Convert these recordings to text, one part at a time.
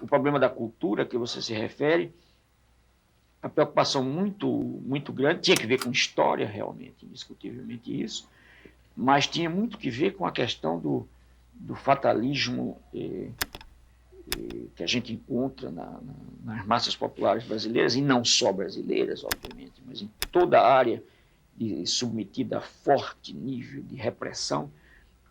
o problema da cultura que você se refere, a preocupação muito grande, tinha que ver com história, realmente, indiscutivelmente isso, mas tinha muito que ver com a questão do fatalismo que a gente encontra nas massas populares brasileiras, e não só brasileiras, obviamente, mas em toda a área submetida a forte nível de repressão.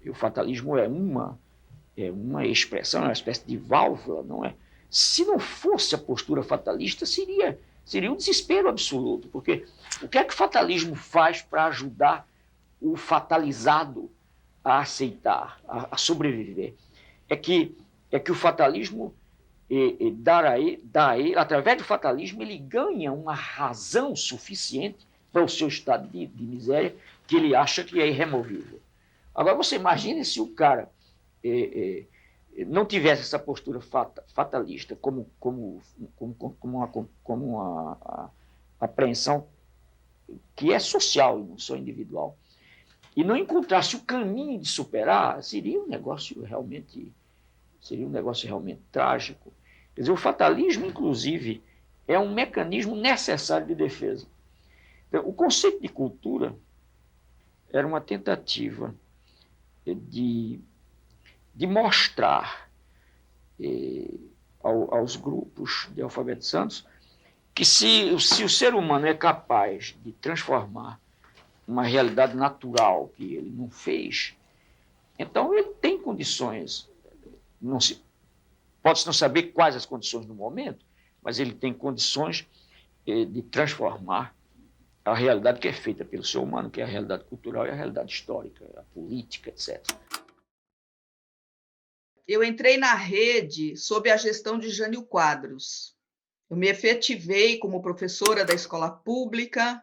E o fatalismo é uma expressão, é uma espécie de válvula, não é? Se não fosse a postura fatalista, seria um desespero absoluto, porque o que é que o fatalismo faz para ajudar o fatalizado a aceitar, a sobreviver? É que o fatalismo dá a ele, através do fatalismo, ele ganha uma razão suficiente para o seu estado de miséria, que ele acha que é irremovível. Agora, você imagine se o cara não tivesse essa postura fatalista como uma apreensão que é social e não só individual, e não encontrasse o caminho de superar, seria um negócio realmente trágico. Quer dizer, o fatalismo, inclusive, é um mecanismo necessário de defesa. Então, o conceito de cultura era uma tentativa de mostrar aos grupos de alfabetizandos que se o ser humano é capaz de transformar uma realidade natural que ele não fez, então ele tem condições, pode-se não saber quais as condições no momento, mas ele tem condições de transformar a realidade que é feita pelo ser humano, que é a realidade cultural e a realidade histórica, a política, etc. Eu entrei na rede sob a gestão de Jânio Quadros. Eu me efetivei como professora da escola pública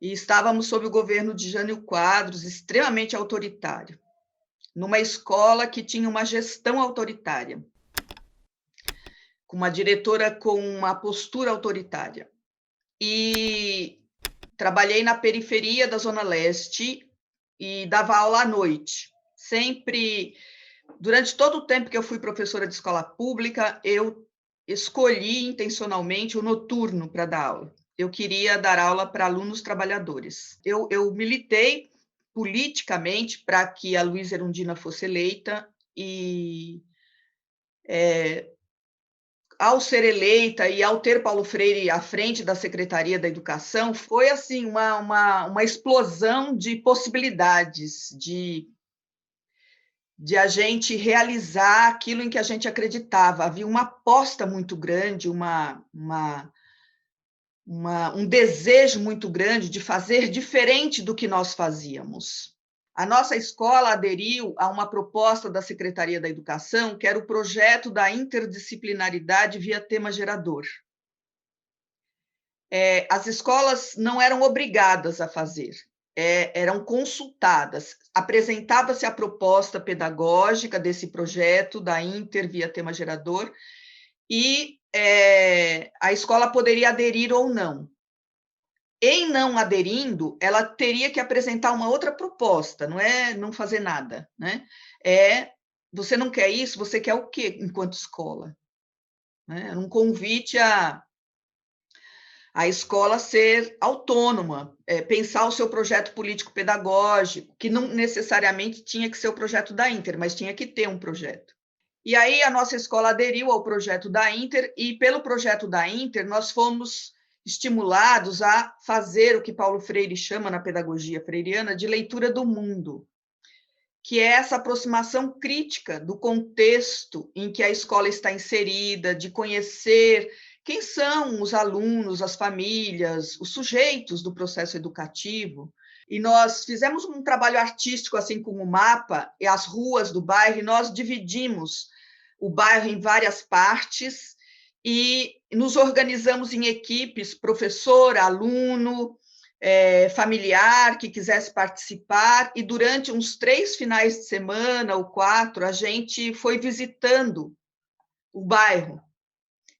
e estávamos sob o governo de Jânio Quadros, extremamente autoritário, numa escola que tinha uma gestão autoritária, com uma diretora com uma postura autoritária. E trabalhei na periferia da Zona Leste e dava aula à noite. Sempre, durante todo o tempo que eu fui professora de escola pública, eu escolhi intencionalmente o noturno para dar aula. Eu queria dar aula para alunos trabalhadores. Eu militei politicamente para que a Luísa Erundina fosse eleita e ao ser eleita e ao ter Paulo Freire à frente da Secretaria da Educação, foi assim uma explosão de possibilidades, de a gente realizar aquilo em que a gente acreditava. Havia uma aposta muito grande, um desejo muito grande de fazer diferente do que nós fazíamos. A nossa escola aderiu a uma proposta da Secretaria da Educação, que era o projeto da interdisciplinaridade via tema gerador. As escolas não eram obrigadas a fazer, eram consultadas. Apresentava-se a proposta pedagógica desse projeto da Inter via tema gerador e a escola poderia aderir ou não. Em não aderindo, ela teria que apresentar uma outra proposta, não é não fazer nada, né? Você não quer isso, você quer o quê enquanto escola? Né? Um convite a escola ser autônoma, pensar o seu projeto político-pedagógico, que não necessariamente tinha que ser o projeto da Inter, mas tinha que ter um projeto. E aí a nossa escola aderiu ao projeto da Inter, e pelo projeto da Inter nós fomos estimulados a fazer o que Paulo Freire chama na pedagogia freiriana de leitura do mundo, que é essa aproximação crítica do contexto em que a escola está inserida, de conhecer quem são os alunos, as famílias, os sujeitos do processo educativo. E nós fizemos um trabalho artístico, assim como o mapa e as ruas do bairro, e nós dividimos o bairro em várias partes e nos organizamos em equipes, professor, aluno, familiar que quisesse participar, e durante uns 3 finais de semana ou 4, a gente foi visitando o bairro,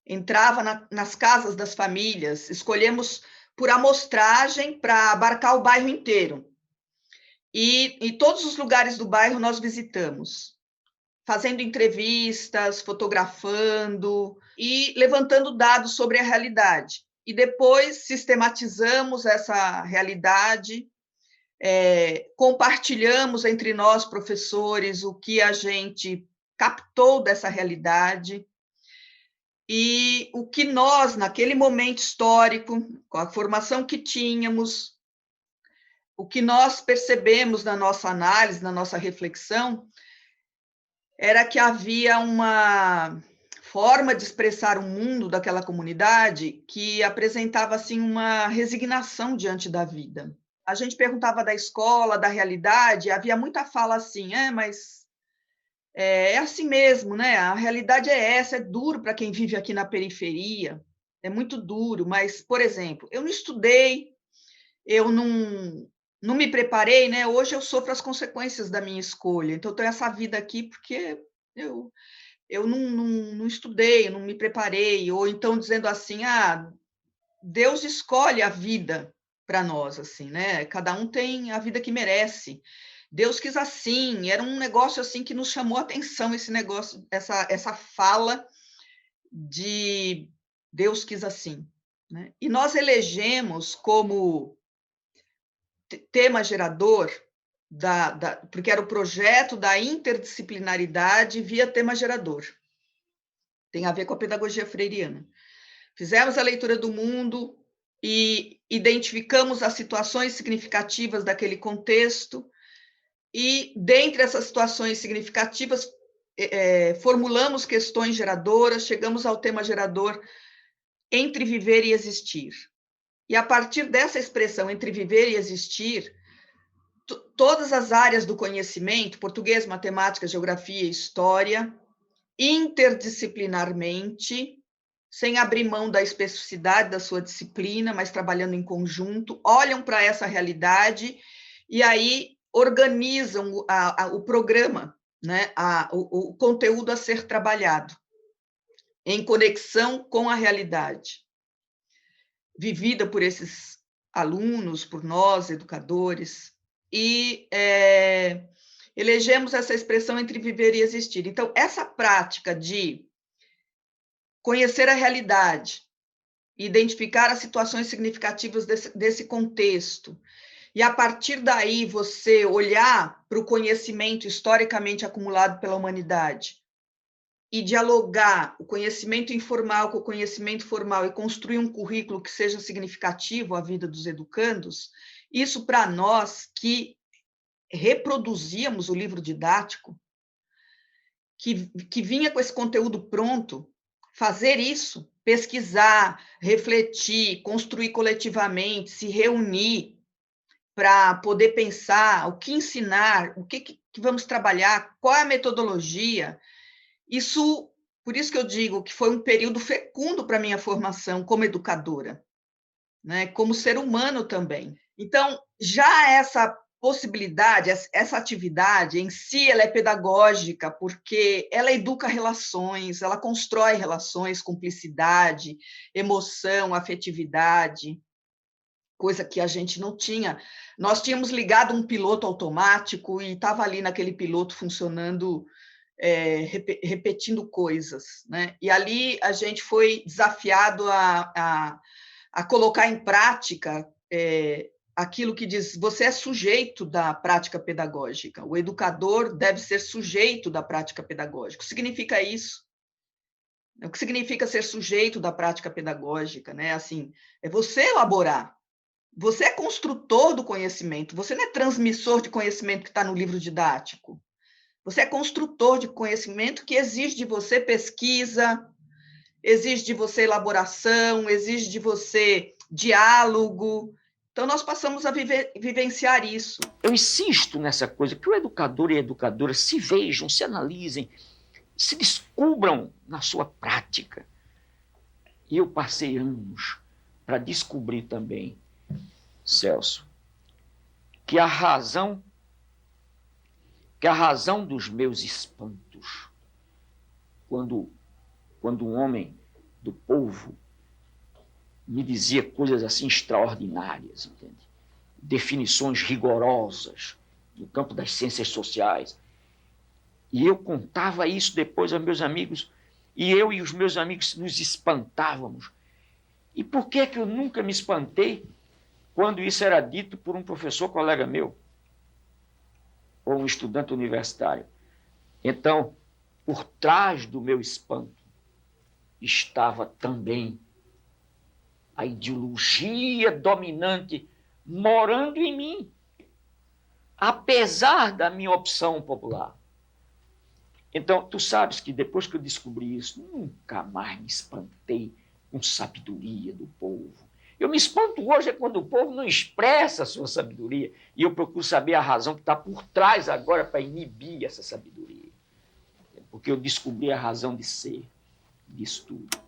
entrava nas casas das famílias, escolhemos por amostragem para abarcar o bairro inteiro. E em todos os lugares do bairro nós visitamos. fazendo entrevistas, fotografando e levantando dados sobre a realidade. E depois sistematizamos essa realidade, compartilhamos entre nós, professores, o que a gente captou dessa realidade e o que nós, naquele momento histórico, com a formação que tínhamos, o que nós percebemos na nossa análise, na nossa reflexão, era que havia uma forma de expressar o mundo daquela comunidade que apresentava assim uma resignação diante da vida. A gente perguntava da escola, da realidade, havia muita fala assim, mas é assim mesmo, né? A realidade é essa, é duro para quem vive aqui na periferia, é muito duro, mas, por exemplo, eu não estudei, eu não me preparei, né? Hoje eu sofro as consequências da minha escolha, então eu tenho essa vida aqui porque eu não estudei, eu não me preparei, ou então dizendo assim, Deus escolhe a vida para nós, assim, né? Cada um tem a vida que merece. Deus quis assim, era um negócio assim que nos chamou a atenção, esse negócio, essa fala de Deus quis assim, né? E nós elegemos como tema gerador porque era o projeto da interdisciplinaridade via tema gerador. Tem a ver com a pedagogia freiriana. Fizemos a leitura do mundo e identificamos as situações significativas daquele contexto e, dentre essas situações significativas, formulamos questões geradoras, chegamos ao tema gerador entre viver e existir. E, a partir dessa expressão entre viver e existir, todas as áreas do conhecimento, português, matemática, geografia, história, interdisciplinarmente, sem abrir mão da especificidade da sua disciplina, mas trabalhando em conjunto, olham para essa realidade e aí organizam o programa, né? O conteúdo a ser trabalhado, em conexão com a realidade, vivida por esses alunos, por nós, educadores, e elegemos essa expressão entre viver e existir. Então, essa prática de conhecer a realidade, identificar as situações significativas desse contexto, e a partir daí você olhar para o conhecimento historicamente acumulado pela humanidade e dialogar o conhecimento informal com o conhecimento formal e construir um currículo que seja significativo à vida dos educandos, isso para nós que reproduzíamos o livro didático, que vinha com esse conteúdo pronto, fazer isso, pesquisar, refletir, construir coletivamente, se reunir para poder pensar o que ensinar, o que vamos trabalhar, qual é a metodologia. Isso, por isso que eu digo que foi um período fecundo para a minha formação como educadora, né? Como ser humano também. Então, já essa possibilidade, essa atividade em si, ela é pedagógica, porque ela educa relações, ela constrói relações, cumplicidade, emoção, afetividade, coisa que a gente não tinha. Nós tínhamos ligado um piloto automático e estava ali naquele piloto funcionando, repetindo coisas, né? E ali a gente foi desafiado a colocar em prática aquilo que diz, você é sujeito da prática pedagógica, o educador deve ser sujeito da prática pedagógica. O que significa isso? O que significa ser sujeito da prática pedagógica, né? Assim, é você elaborar, você é construtor do conhecimento, você não é transmissor de conhecimento que está no livro didático, você é construtor de conhecimento que exige de você pesquisa, exige de você elaboração, exige de você diálogo. Então, nós passamos a vivenciar isso. Eu insisto nessa coisa, que o educador e a educadora se vejam, se analisem, se descubram na sua prática. E eu passei anos para descobrir também, Celso, que a razão dos meus espantos, quando um homem do povo me dizia coisas assim extraordinárias, entende? Definições rigorosas no campo das ciências sociais, E eu contava isso depois aos meus amigos, e eu e os meus amigos nos espantávamos. E por que eu nunca me espantei quando isso era dito por um professor colega meu, ou um estudante universitário? Então, por trás do meu espanto estava também a ideologia dominante morando em mim, apesar da minha opção popular. Então, tu sabes que depois que eu descobri isso, nunca mais me espantei com sabedoria do povo. Eu me espanto hoje é quando o povo não expressa a sua sabedoria, e eu procuro saber a razão que está por trás agora para inibir essa sabedoria. Porque eu descobri a razão de ser disso tudo.